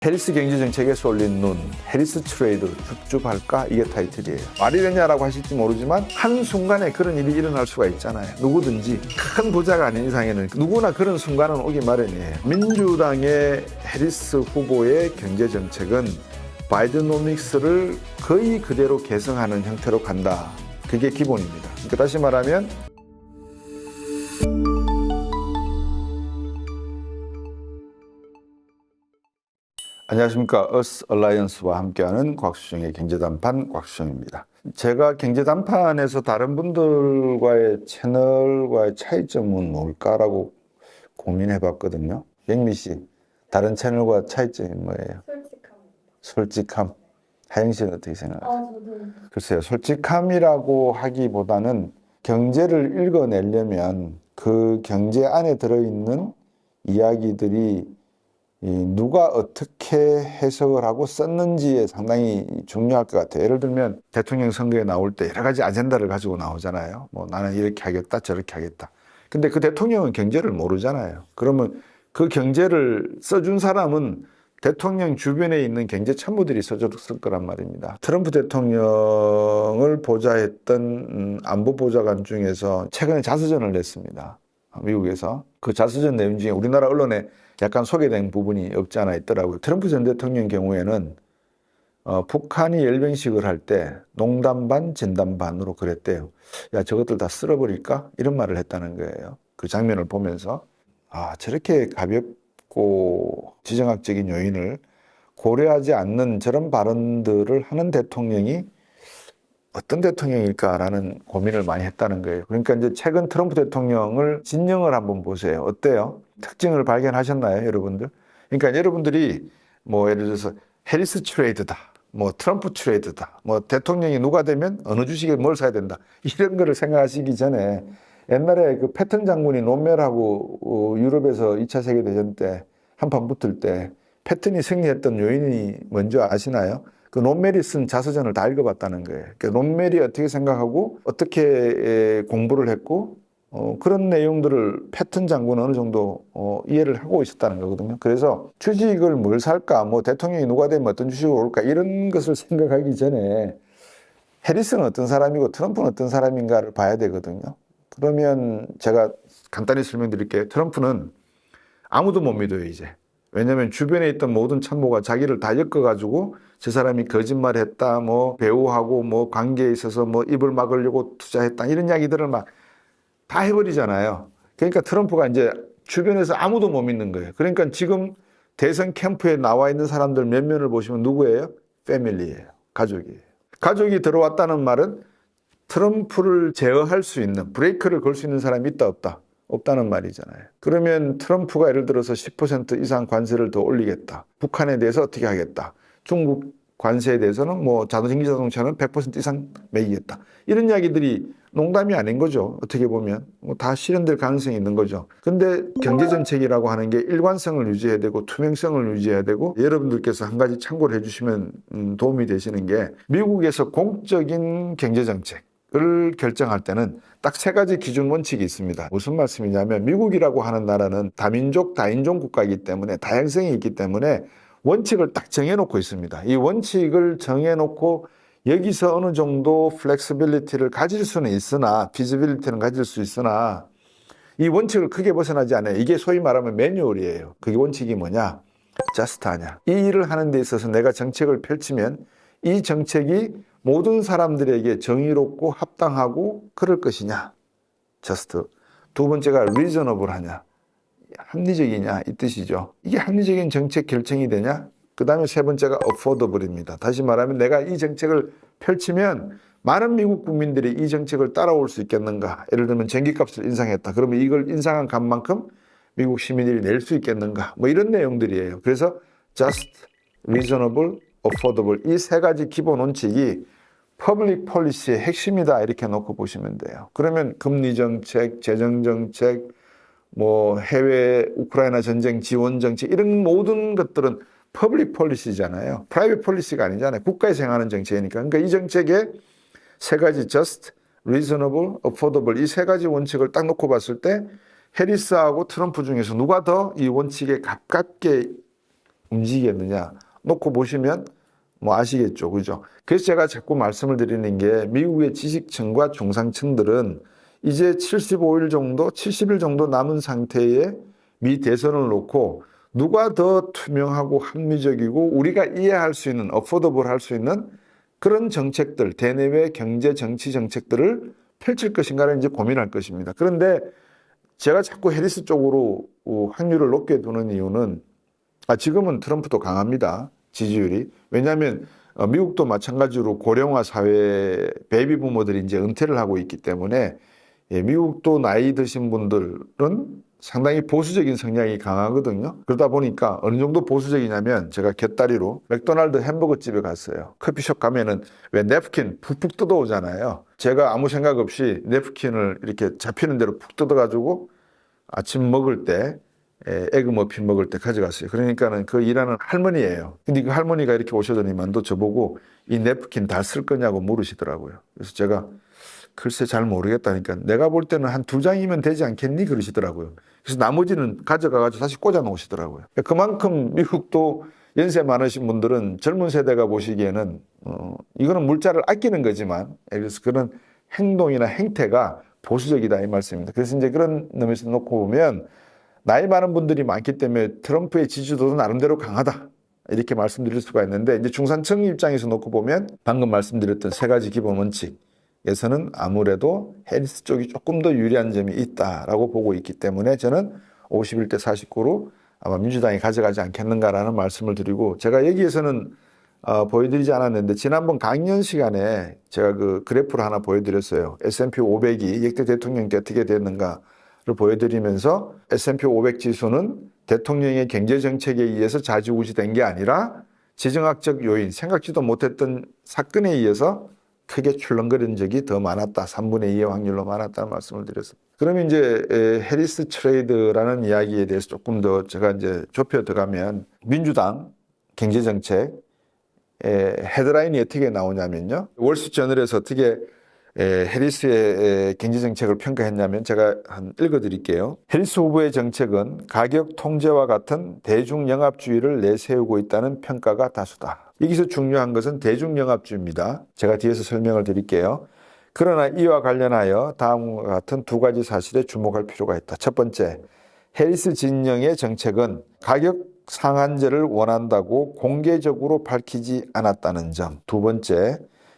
해리스 경제정책에서 올린 눈, 해리스 트레이드 줍줍할까? 이게 타이틀이에요. 말이 되냐라고 하실지 모르지만 한순간에 그런 일이 일어날 수가 있잖아요. 누구든지 큰 부자가 아닌 이상에는 누구나 그런 순간은 오기 마련이에요. 민주당의 해리스 후보의 경제정책은 바이드노믹스를 거의 그대로 계승하는 형태로 간다. 그게 기본입니다. 그러니까 다시 말하면 안녕하십니까. 어스 얼라이언스와 함께하는 곽수정의 경제단판 곽수정입니다. 제가 경제단판에서 다른 분들과의 채널과의 차이점은 뭘까라고 고민해봤거든요. 영미 씨, 다른 채널과 차이점이 뭐예요? 솔직함. 하영 씨는 어떻게 생각하세요? 저도. 글쎄요. 솔직함이라고 하기보다는 경제를 읽어내려면 그 경제 안에 들어있는 이야기들이 누가 어떻게 해석을 하고 썼는지에 상당히 중요할 것 같아요. 예를 들면 대통령 선거에 나올 때 여러 가지 아젠다를 가지고 나오잖아요. 뭐 나는 이렇게 하겠다, 저렇게 하겠다. 근데 그 대통령은 경제를 모르잖아요. 그러면 그 경제를 써준 사람은 대통령 주변에 있는 경제 참모들이 써줬을 거란 말입니다. 트럼프 대통령을 보좌했던 안보보좌관 중에서 최근에 자서전을 냈습니다. 미국에서. 그 자서전 내용 중에 우리나라 언론에 약간 소개된 부분이 없지 않아 있더라고요. 트럼프 전 대통령 경우에는 북한이 열병식을 할 때 농담 반 진담 반으로 그랬대요. 야, 저것들 다 쓸어버릴까? 이런 말을 했다는 거예요. 그 장면을 보면서 저렇게 가볍고 지정학적인 요인을 고려하지 않는 저런 발언들을 하는 대통령이 어떤 대통령일까라는 고민을 많이 했다는 거예요. 그러니까 이제 최근 트럼프 대통령을 진영을 한번 보세요. 어때요? 특징을 발견하셨나요, 여러분들? 그러니까 여러분들이 뭐 예를 들어서 해리스 트레이드다, 뭐 트럼프 트레이드다, 뭐 대통령이 누가 되면 어느 주식에 뭘 사야 된다, 이런 거를 생각하시기 전에 옛날에 그 패턴 장군이 롬멜하고 유럽에서 2차 세계대전 때 한판 붙을 때 패턴이 승리했던 요인이 뭔지 아시나요? 그 롬멜이 쓴 자서전을 다 읽어봤다는 거예요. 그러니까 롬멜이 어떻게 생각하고 어떻게 공부를 했고 그런 내용들을 패턴 장군은 어느 정도 이해를 하고 있었다는 거거든요. 그래서 주식을 뭘 살까, 뭐 대통령이 누가 되면 어떤 주식을 올까 이런 것을 생각하기 전에 해리스는 어떤 사람이고 트럼프는 어떤 사람인가를 봐야 되거든요. 그러면 제가 간단히 설명드릴게요. 트럼프는 아무도 못 믿어요, 이제. 왜냐하면 주변에 있던 모든 참모가 자기를 다 엮어가지고 저 사람이 거짓말했다, 뭐 배우하고 뭐 관계에 있어서 뭐 입을 막으려고 투자했다 이런 이야기들을 막 다 해버리잖아요. 그러니까 트럼프가 이제 주변에서 아무도 못 믿는 거예요. 그러니까 지금 대선 캠프에 나와 있는 사람들 몇 면을 보시면 누구예요? 패밀리예요. 가족이에요. 가족이 들어왔다는 말은 트럼프를 제어할 수 있는, 브레이크를 걸 수 있는 사람이 있다 없다? 없다는 말이잖아요. 그러면 트럼프가 예를 들어서 10% 이상 관세를 더 올리겠다. 북한에 대해서 어떻게 하겠다. 중국 관세에 대해서는 뭐 전기자동차는 100% 이상 매기겠다. 이런 이야기들이 농담이 아닌 거죠. 어떻게 보면 다 실현될 가능성이 있는 거죠. 근데 경제정책이라고 하는 게 일관성을 유지해야 되고 투명성을 유지해야 되고, 여러분들께서 한 가지 참고를 해주시면 도움이 되시는 게, 미국에서 공적인 경제정책을 결정할 때는 딱 세 가지 기준 원칙이 있습니다. 무슨 말씀이냐면 미국이라고 하는 나라는 다민족 다인종 국가이기 때문에 다양성이 있기 때문에 원칙을 딱 정해놓고 있습니다. 이 원칙을 정해놓고 여기서 어느 정도 플렉시빌리티를 가질 수는 있으나, 피지빌리티는 가질 수 있으나 이 원칙을 크게 벗어나지 않아요. 이게 소위 말하면 매뉴얼이에요. 그게 원칙이 뭐냐? just 하냐. 이 일을 하는 데 있어서 내가 정책을 펼치면 이 정책이 모든 사람들에게 정의롭고 합당하고 그럴 것이냐. just. 두 번째가 reasonable 하냐. 합리적이냐 이 뜻이죠. 이게 합리적인 정책 결정이 되냐? 그 다음에 세 번째가 affordable입니다. 다시 말하면 내가 이 정책을 펼치면 많은 미국 국민들이 이 정책을 따라올 수 있겠는가? 예를 들면 전기값을 인상했다. 그러면 이걸 인상한 값만큼 미국 시민들이 낼 수 있겠는가? 뭐 이런 내용들이에요. 그래서 just, reasonable, affordable 이 세 가지 기본 원칙이 퍼블릭 폴리시의 핵심이다 이렇게 놓고 보시면 돼요. 그러면 금리 정책, 재정 정책, 뭐 해외 우크라이나 전쟁 지원 정책 이런 모든 것들은 퍼블릭 폴리시잖아요. 프라이빗 폴리시가 아니잖아요. 국가에서 행하는 정책이니까. 그러니까 이 정책에 세 가지 just, reasonable, affordable 이 세 가지 원칙을 딱 놓고 봤을 때 해리스하고 트럼프 중에서 누가 더 이 원칙에 가깝게 움직이겠느냐 놓고 보시면 뭐 아시겠죠, 그죠? 그래서 제가 자꾸 말씀을 드리는 게 미국의 지식층과 중상층들은 이제 75일 정도, 70일 정도 남은 상태에 미 대선을 놓고 누가 더 투명하고 합리적이고 우리가 이해할 수 있는, 어포더블 할 수 있는 그런 정책들, 대내외 경제 정치 정책들을 펼칠 것인가를 이제 고민할 것입니다. 그런데 제가 자꾸 해리스 쪽으로 확률을 높게 두는 이유는 지금은 트럼프도 강합니다. 지지율이. 왜냐하면 미국도 마찬가지로 고령화 사회 베이비 부모들이 이제 은퇴를 하고 있기 때문에 미국도 나이 드신 분들은 상당히 보수적인 성향이 강하거든요. 그러다 보니까 어느 정도 보수적이냐면 제가 곁다리로 맥도날드 햄버거 집에 갔어요. 커피숍 가면은 왜 냅킨 푹푹 뜯어오잖아요. 제가 아무 생각 없이 냅킨을 이렇게 잡히는 대로 푹 뜯어가지고 아침 먹을 때 에그 머핀 먹을 때 가져갔어요. 그러니까는 그 일하는 할머니예요. 근데 그 할머니가 이렇게 오시더니만도 저보고 이 냅킨 다 쓸 거냐고 물으시더라고요. 그래서 제가 글쎄 잘 모르겠다니까 내가 볼 때는 한 2장이면 되지 않겠니? 그러시더라고요. 그래서 나머지는 가져가가지고 다시 꽂아 놓으시더라고요. 그만큼 미국도 연세 많으신 분들은 젊은 세대가 보시기에는 이거는 물자를 아끼는 거지만 그래서 그런 행동이나 행태가 보수적이다 이 말씀입니다. 그래서 이제 그런 의미에서 놓고 보면 나이 많은 분들이 많기 때문에 트럼프의 지지도도 나름대로 강하다. 이렇게 말씀드릴 수가 있는데 이제 중산층 입장에서 놓고 보면 방금 말씀드렸던 세 가지 기본 원칙에서는 아무래도 해리스 쪽이 조금 더 유리한 점이 있다라고 보고 있기 때문에 저는 51대 49로 아마 민주당이 가져가지 않겠는가라는 말씀을 드리고 제가 여기에서는 보여드리지 않았는데 지난번 강연 시간에 제가 그 그래프를 하나 보여드렸어요. S&P 500이 역대 대통령 때 어떻게 됐는가 를 보여드리면서 S&P 500 지수는 대통령의 경제정책에 의해서 좌지우지된 게 아니라 지정학적 요인, 생각지도 못했던 사건에 의해서 크게 출렁거린 적이 더 많았다. 3분의 2의 확률로 많았다는 말씀을 드렸습니다. 그러면 이제 해리스 트레이드라는 이야기에 대해서 조금 더 제가 이제 좁혀 들어가면 민주당 경제정책 헤드라인이 어떻게 나오냐면요. 월스트저널에서 어떻게 해리스의 경제정책을 평가했냐면 제가 읽어드릴게요. 해리스 후보의 정책은 가격 통제와 같은 대중영합주의를 내세우고 있다는 평가가 다수다. 여기서 중요한 것은 대중영합주의입니다. 제가 뒤에서 설명을 드릴게요. 그러나 이와 관련하여 다음과 같은 두 가지 사실에 주목할 필요가 있다. 첫 번째, 해리스 진영의 정책은 가격 상한제를 원한다고 공개적으로 밝히지 않았다는 점. 두 번째,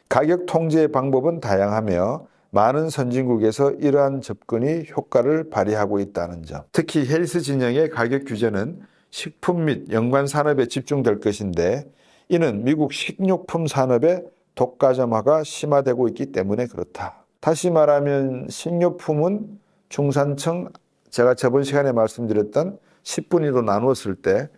가격 통제의 방법은 다양하며 많은 선진국에서 이러한 접근이 효과를 발휘하고 있다는 점. 특히 해리스 진영의 가격 규제는 식품 및 연관 산업에 집중될 것인데 이는 미국 식료품 산업의 독과점화가 심화되고 있기 때문에 그렇다. 다시 말하면 식료품은 중산층, 제가 저번 시간에 말씀드렸던 10분위로 나누었을 때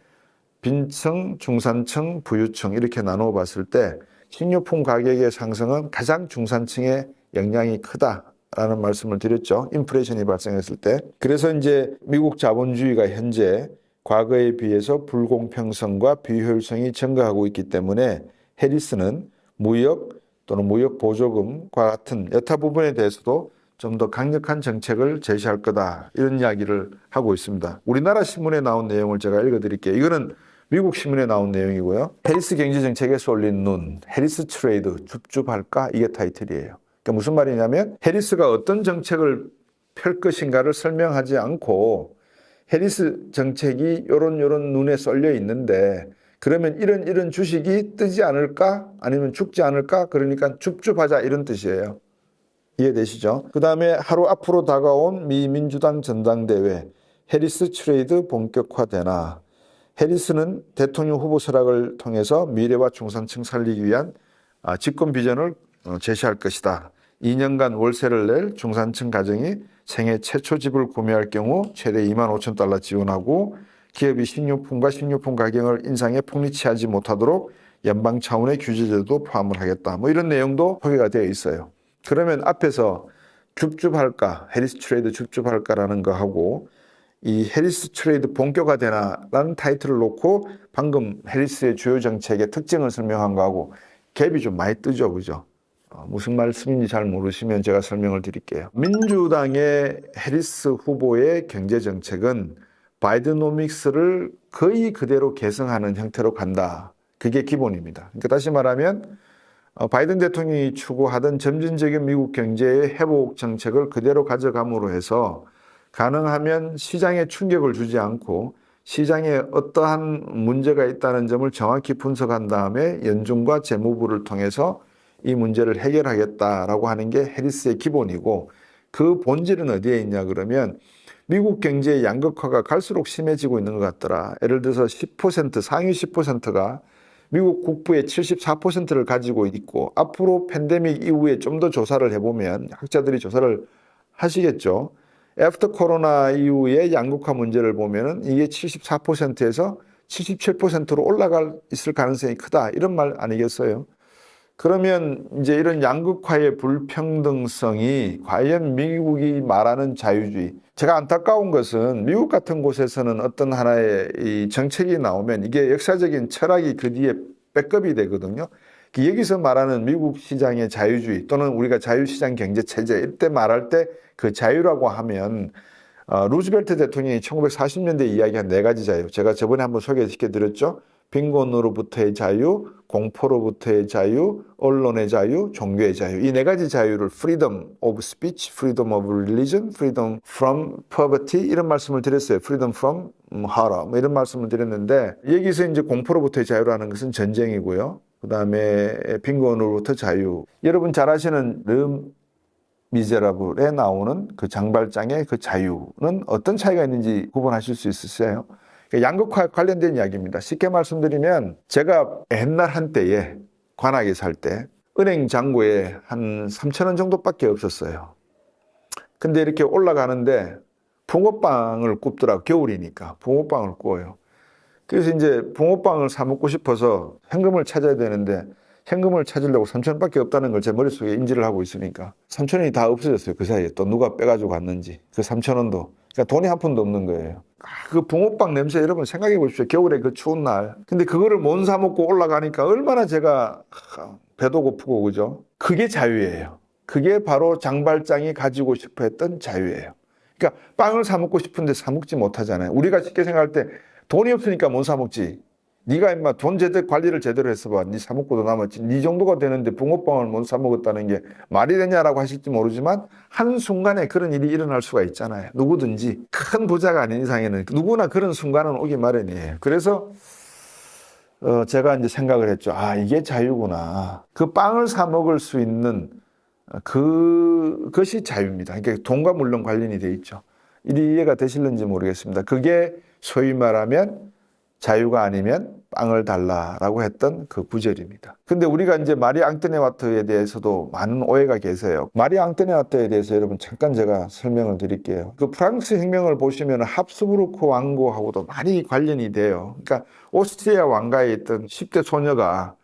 빈층, 중산층, 부유층 이렇게 나누어 봤을 때 식료품 가격의 상승은 가장 중산층의 영향이 크다라는 말씀을 드렸죠. 인플레이션이 발생했을 때. 그래서 이제 미국 자본주의가 현재 과거에 비해서 불공평성과 비효율성이 증가하고 있기 때문에 해리스는 무역 또는 무역 보조금과 같은 여타 부분에 대해서도 좀 더 강력한 정책을 제시할 거다. 이런 이야기를 하고 있습니다. 우리나라 신문에 나온 내용을 제가 읽어드릴게요. 이거는 미국 신문에 나온 내용이고요. 해리스 경제정책에 쏠린 눈, 해리스 트레이드, 줍줍할까? 이게 타이틀이에요. 그러니까 무슨 말이냐면 해리스가 어떤 정책을 펼 것인가를 설명하지 않고 해리스 정책이 요런 눈에 쏠려 있는데 그러면 이런 주식이 뜨지 않을까? 아니면 죽지 않을까? 그러니까 줍줍하자 이런 뜻이에요. 이해되시죠? 그 다음에 하루 앞으로 다가온 미 민주당 전당대회 해리스 트레이드 본격화되나 해리스는 대통령 후보 설악을 통해서 미래와 중산층 살리기 위한 집권 비전을 제시할 것이다. 2년간 월세를 낼 중산층 가정이 생애 최초 집을 구매할 경우 최대 25,000달러 지원하고 기업이 식료품과 식료품 가격을 인상에 폭리치하지 못하도록 연방 차원의 규제제도 포함을 하겠다. 뭐 이런 내용도 소개가 되어 있어요. 그러면 앞에서 줍줍할까, 해리스 트레이드 줍줍할까라는 거 하고 이 해리스 트레이드 본격화되나라는 타이틀을 놓고 방금 해리스의 주요 정책의 특징을 설명한 거하고 갭이 좀 많이 뜨죠, 그죠? 무슨 말씀인지 잘 모르시면 제가 설명을 드릴게요. 민주당의 해리스 후보의 경제 정책은 바이드노믹스를 거의 그대로 계승하는 형태로 간다. 그게 기본입니다. 그러니까 다시 말하면 바이든 대통령이 추구하던 점진적인 미국 경제의 회복 정책을 그대로 가져감으로 해서 가능하면 시장에 충격을 주지 않고 시장에 어떠한 문제가 있다는 점을 정확히 분석한 다음에 연준과 재무부를 통해서 이 문제를 해결하겠다라고 하는 게 해리스의 기본이고, 그 본질은 어디에 있냐 그러면 미국 경제의 양극화가 갈수록 심해지고 있는 것 같더라. 예를 들어서 10%, 상위 10%가 미국 국부의 74%를 가지고 있고, 앞으로 팬데믹 이후에 좀 더 조사를 해보면, 학자들이 조사를 하시겠죠. 애프터 코로나 이후에 양극화 문제를 보면은 이게 74%에서 77%로 올라갈 있을 가능성이 크다. 이런 말 아니겠어요? 그러면 이제 이런 양극화의 불평등성이 과연 미국이 말하는 자유주의. 제가 안타까운 것은 미국 같은 곳에서는 어떤 하나의 이 정책이 나오면 이게 역사적인 철학이 그 뒤에 백업이 되거든요. 여기서 말하는 미국 시장의 자유주의 또는 우리가 자유시장 경제 체제, 이때 말할 때 그 자유라고 하면 루즈벨트 대통령이 1940년대 이야기한 네 가지 자유, 제가 저번에 한번 소개시켜 드렸죠. 빈곤으로부터의 자유, 공포로부터의 자유, 언론의 자유, 종교의 자유. 이 네 가지 자유를 freedom of speech, freedom of religion, freedom from poverty 이런 말씀을 드렸어요. freedom from horror 뭐 이런 말씀을 드렸는데, 여기서 이제 공포로부터의 자유라는 것은 전쟁이고요. 그 다음에 빈곤으로부터 자유. 여러분 잘 아시는 미제라블에 나오는 그 장발장의 그 자유는 어떤 차이가 있는지 구분하실 수 있으세요? 양극화 관련된 이야기입니다. 쉽게 말씀드리면 제가 옛날 한때에 관악에 살 때 은행 잔고에 한 3,000원 정도밖에 없었어요. 근데 이렇게 올라가는데 붕어빵을 굽더라고. 겨울이니까 붕어빵을 구워요. 그래서 이제 붕어빵을 사 먹고 싶어서 현금을 찾아야 되는데, 현금을 찾으려고 3,000원밖에 없다는 걸 제 머릿속에 인지를 하고 있으니까 3,000원이 다 없어졌어요. 그 사이에 또 누가 빼가지고 갔는지. 그 3,000원도. 그러니까 돈이 한 푼도 없는 거예요. 그 붕어빵 냄새 여러분 생각해 보십시오. 겨울에 그 추운 날. 근데 그거를 못 사 먹고 올라가니까 얼마나 제가 배도 고프고, 그죠? 그게 자유예요. 그게 바로 장발장이 가지고 싶어 했던 자유예요. 그러니까 빵을 사 먹고 싶은데 사 먹지 못하잖아요. 우리가 쉽게 생각할 때 돈이 없으니까 못 사 먹지. 네가 임마 돈 제대로 관리를 제대로 해서 봐. 네 사 먹고도 남았지. 네 정도가 되는데 붕어빵을 못 사 먹었다는 게 말이 되냐라고 하실지 모르지만 한순간에 그런 일이 일어날 수가 있잖아요. 누구든지 큰 부자가 아닌 이상에는 누구나 그런 순간은 오기 마련이에요. 그래서 제가 이제 생각을 했죠. 아, 이게 자유구나. 그 빵을 사 먹을 수 있는 그것이 자유입니다. 그러니까 돈과 물론 관련이 돼 있죠. 이해가 되실는지 모르겠습니다. 그게 소위 말하면 자유가 아니면 빵을 달라라고 했던 그 구절입니다. 근데 우리가 이제 마리 앙토네와트에 대해서도 많은 오해가 계세요. 마리 앙토네와트에 대해서 여러분 잠깐 제가 설명을 드릴게요. 그 프랑스 혁명을 보시면 합스부르크 왕국하고도 많이 관련이 돼요. 그러니까 오스트리아 왕가에 있던 10대 소녀가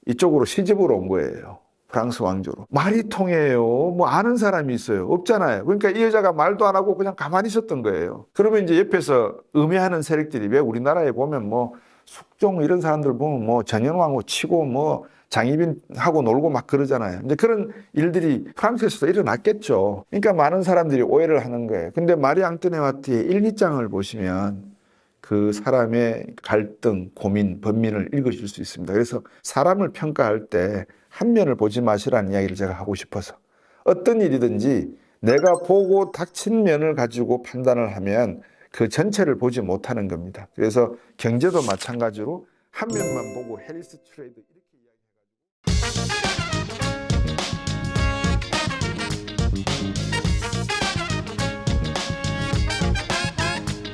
이쪽으로 시집으로 온 거예요. 프랑스 왕조로. 말이 통해요. 뭐 아는 사람이 있어요? 없잖아요. 그러니까 이 여자가 말도 안 하고 그냥 가만히 있었던 거예요. 그러면 이제 옆에서 음해하는 세력들이, 왜 우리나라에 보면 뭐 숙종 이런 사람들 보면 뭐 전현왕후 치고 뭐 장희빈하고 놀고 막 그러잖아요. 이제 그런 일들이 프랑스에서도 일어났겠죠. 그러니까 많은 사람들이 오해를 하는 거예요. 근데 마리 앙토네와트의 1, 2장을 보시면 그 사람의 갈등, 고민, 번민을 읽으실 수 있습니다. 그래서 사람을 평가할 때 한 면을 보지 마시라는 이야기를 제가 하고 싶어서, 어떤 일이든지 내가 보고 닥친 면을 가지고 판단을 하면 그 전체를 보지 못하는 겁니다. 그래서 경제도 마찬가지로 한 면만 보고 해리스 트레이드